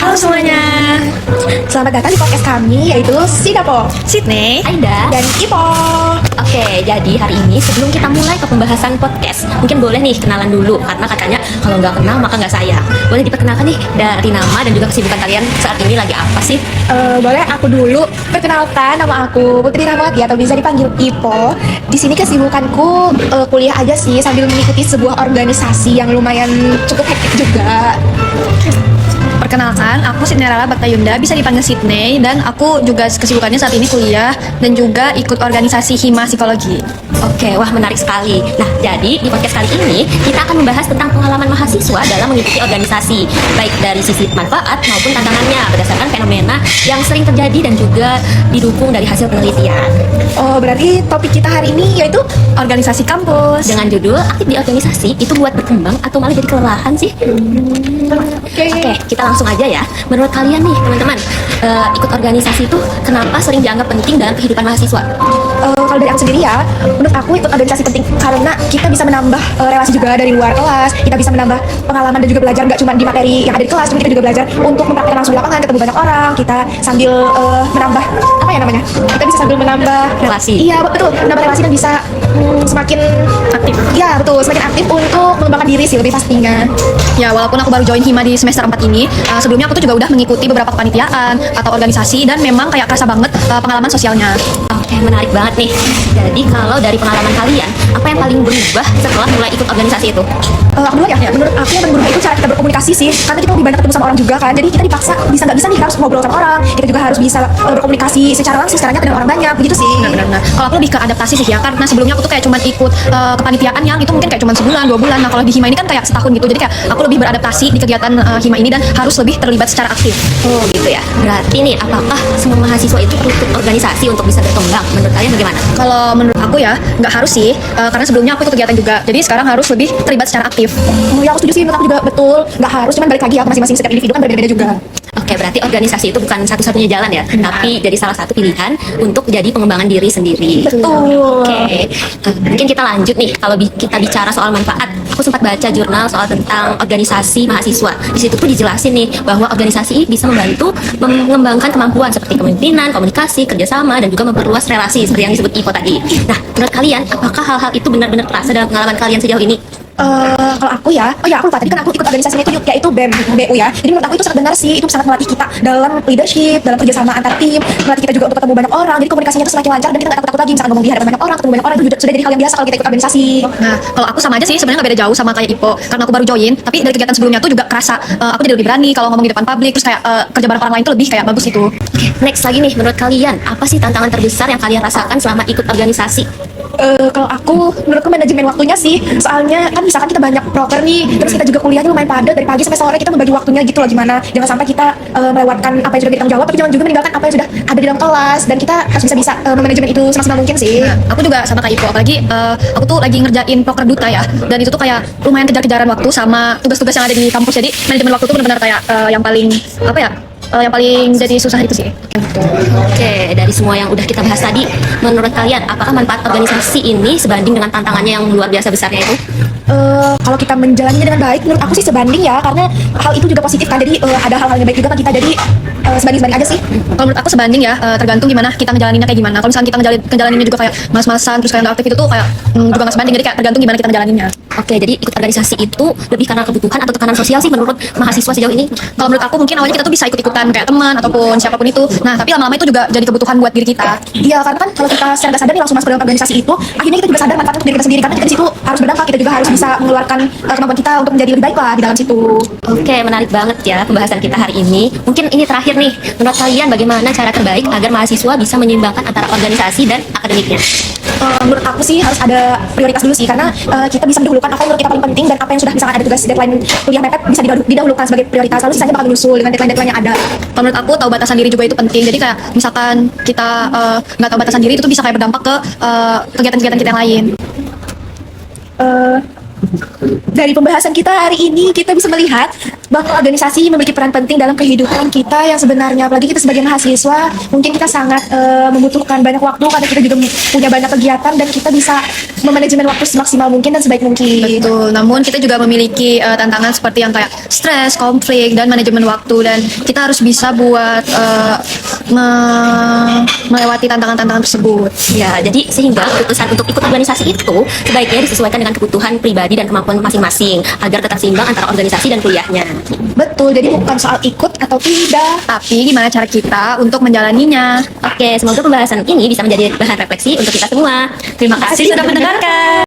Halo semuanya. Selamat datang di podcast kami, yaitu Sidapo, Sydney, Aida, dan Ipo. Oke, jadi hari ini sebelum kita mulai ke pembahasan podcast, mungkin boleh nih kenalan dulu, karena katanya kalau nggak kenal maka nggak sayang. Boleh diperkenalkan nih dari nama dan juga kesibukan kalian saat ini lagi apa sih? Boleh aku dulu perkenalkan, nama aku Putri Rahmawati atau bisa dipanggil Ipo. Di sini kesibukanku kuliah aja sih sambil mengikuti sebuah organisasi yang lumayan cukup hektik juga. perkenalkan aku Sydney Rala Baktayunda, bisa dipanggil Sydney, dan aku juga kesibukannya saat ini kuliah dan juga ikut organisasi Hima Psikologi. Oke, wah menarik sekali. Nah, jadi di podcast kali ini kita akan membahas tentang pengalaman mahasiswa dalam mengikuti organisasi, baik dari sisi manfaat maupun tantangannya berdasarkan fenomena yang sering terjadi dan juga didukung dari hasil penelitian. Oh, berarti topik kita hari ini yaitu Organisasi kampus. Dengan judul aktif di organisasi itu buat berkembang atau malah jadi kelelahan sih? Oke, kita langsung aja ya. Menurut kalian nih teman-teman, ikut organisasi itu kenapa sering dianggap penting dalam kehidupan mahasiswa? Kalau dari aku sendiri ya, menurut aku ikut organisasi penting karena kita bisa menambah relasi juga dari luar kelas, kita bisa menambah pengalaman dan juga belajar nggak cuma di materi yang ada di kelas, cuma kita juga belajar untuk mempraktikkan langsung di lapangan, ketemu banyak orang, kita sambil menambah apa ya namanya? Kita bisa sambil menambah Relasi. Iya betul, menambah relasi dan bisa semakin Aktif. Iya betul, semakin aktif untuk mengembangkan diri sih lebih pastinya. Ya, walaupun aku baru join Hima di semester 4 ini, sebelumnya aku tuh juga udah mengikuti beberapa kepanitiaan atau organisasi dan memang kayak kerasa banget pengalaman sosialnya. Oke, menarik banget nih. Jadi kalau dari pengalaman kalian, apa yang paling berubah setelah mulai ikut organisasi itu? Aku dulu ya, menurut aku yang paling berubah itu cara kita berkomunikasi sih, karena kita lebih banyak ketemu sama orang juga kan, jadi kita dipaksa bisa nggak bisa nih harus ngobrol sama orang, kita juga harus bisa berkomunikasi secara langsung sekarang dengan orang banyak, begitu sih. Benar-benar. Kalau aku lebih ke adaptasi sih ya, karena sebelumnya aku tuh kayak cuman ikut kepanitiaan yang itu mungkin kayak cuman sebulan, 2 bulan. Nah, kalau di Hima ini kan kayak setahun gitu. Jadi kayak aku lebih beradaptasi di kegiatan Hima ini dan harus lebih terlibat secara aktif. Oh gitu ya. Berarti nih, apakah semua mahasiswa itu perlu ikut organisasi untuk bisa berkembang? Menurut kalian bagaimana? Kalau menurut aku ya, nggak harus sih, karena sebelumnya aku ikut kegiatan juga. Jadi sekarang harus lebih terlibat secara aktif. Ya aku setuju sih, menurut aku juga betul, nggak harus, cuman balik lagi ya ke masing-masing setiap individu kan berbeda-beda juga. Oke, berarti organisasi itu bukan satu-satunya jalan ya, tapi jadi salah satu pilihan untuk jadi pengembangan diri sendiri. Betul. Oke, mungkin kita lanjut nih. Kalau kita bicara soal manfaat, aku sempat baca jurnal soal tentang organisasi mahasiswa. Di situ tuh dijelasin nih bahwa organisasi bisa membantu mengembangkan kemampuan seperti kepemimpinan, komunikasi, kerjasama, dan juga memperluas relasi seperti yang disebut Ivo tadi. Nah, menurut kalian, apakah hal-hal itu benar-benar terasa dalam pengalaman kalian sejauh ini? Kalau aku ya, aku lupa tadi kan aku ikut organisasinya itu yaitu BEM, BU ya. Jadi menurut aku itu sangat benar sih, itu sangat melatih kita dalam leadership, dalam kerjasama antar tim, melatih kita juga untuk ketemu banyak orang. Jadi komunikasinya itu semakin lancar dan kita nggak takut-takut lagi misalkan ngomong di hadapan banyak orang, ketemu banyak orang itu sudah jadi hal yang biasa kalau kita ikut organisasi. Nah, kalau aku sama aja sih, sebenarnya nggak beda jauh sama kayak Ipo, karena aku baru join. Tapi dari kegiatan sebelumnya tuh juga kerasa aku jadi lebih berani kalau ngomong di depan publik, terus kayak kerja bareng orang lain tuh lebih kayak bagus gitu. Next lagi nih, menurut kalian, apa sih tantangan terbesar yang kalian rasakan selama ikut organisasi? Kalau aku, menurutku manajemen waktunya sih. Soalnya kan misalkan kita banyak proker nih, terus kita juga kuliahnya lumayan padat dari pagi sampai sore, kita membagi waktunya gitu loh gimana. Jangan sampai kita melewatkan apa yang sudah kita jawab, tapi jangan juga meninggalkan apa yang sudah ada di dalam kelas. Dan kita harus bisa memanajemen itu semaksimal mungkin sih. Nah, aku juga sama kayak Ipo, apalagi aku tuh lagi ngerjain proker duta ya, dan itu tuh kayak lumayan kejar-kejaran waktu sama tugas-tugas yang ada di kampus. Jadi manajemen waktu tuh benar-benar kayak yang paling apa ya, yang paling jadi susah itu sih. Oke, dari semua yang udah kita bahas tadi, menurut kalian apakah manfaat organisasi ini sebanding dengan tantangannya yang luar biasa besarnya itu? Kalau kita menjalaninya dengan baik, menurut aku sih sebanding ya, karena hal itu juga positif kan. Jadi ada hal-hal yang baik juga kan kita, jadi sebanding-sebanding aja sih. Kalau menurut aku sebanding ya, tergantung gimana kita ngejalaninnya kayak gimana. Kalau misalnya kita ngejalaninnya juga kayak mas-masan terus kayak nggak aktif, itu tuh kayak juga nggak sebanding. Jadi kayak tergantung gimana kita ngejalaninnya. Oke, jadi ikut organisasi itu lebih karena kebutuhan atau tekanan sosial sih menurut mahasiswa sejauh ini? Kalau menurut aku mungkin awalnya kita tuh bisa ikut-ikutan kayak teman ataupun siapapun itu. Nah, tapi lama-lama itu juga jadi kebutuhan buat diri kita. Iya, karena kan kalau kita secara nggak sadar nih langsung masuk ke dalam organisasi itu, akhirnya kita juga sadar manfaat untuk diri kita sendiri, karena kita di situ harus berdampak, kita juga harus bisa mengeluarkan kemampuan kita untuk menjadi lebih baik lah di dalam situ. Oke, menarik banget ya pembahasan kita hari ini. Mungkin ini terakhir nih, menurut kalian bagaimana cara terbaik agar mahasiswa bisa menyeimbangkan antara organisasi dan akademiknya? Menurut aku sih harus ada prioritas dulu sih, karena kita bisa mendahulukan apa yang menurut kita paling penting dan apa yang sudah misalkan ada tugas deadline kuliah mepet bisa didahulukan sebagai prioritas, lalu sisanya bakal menyusul dengan deadline-deadline yang ada. Kalau menurut aku tahu batasan diri juga itu penting. Jadi kayak misalkan kita nggak tahu batasan diri, itu tuh bisa kayak berdampak ke kegiatan-kegiatan kita yang lain. Dari pembahasan kita hari ini, kita bisa melihat bahwa organisasi memiliki peran penting dalam kehidupan kita yang sebenarnya. Apalagi kita sebagai mahasiswa, mungkin kita sangat membutuhkan banyak waktu karena kita juga punya banyak kegiatan dan kita bisa memanajemen waktu semaksimal mungkin dan sebaik mungkin. Betul, namun kita juga memiliki tantangan seperti yang kayak stres, konflik, dan manajemen waktu. Dan kita harus bisa buat melewati tantangan-tantangan tersebut. Ya, jadi sehingga keputusan untuk ikut organisasi itu sebaiknya disesuaikan dengan kebutuhan pribadi dan kemampuan masing-masing agar tetap seimbang antara organisasi dan kuliahnya. Betul, jadi bukan soal ikut atau tidak. Tapi gimana cara kita untuk menjalaninya? Oke, semoga pembahasan ini bisa menjadi bahan refleksi untuk kita semua. Terima kasih sudah mendengarkan.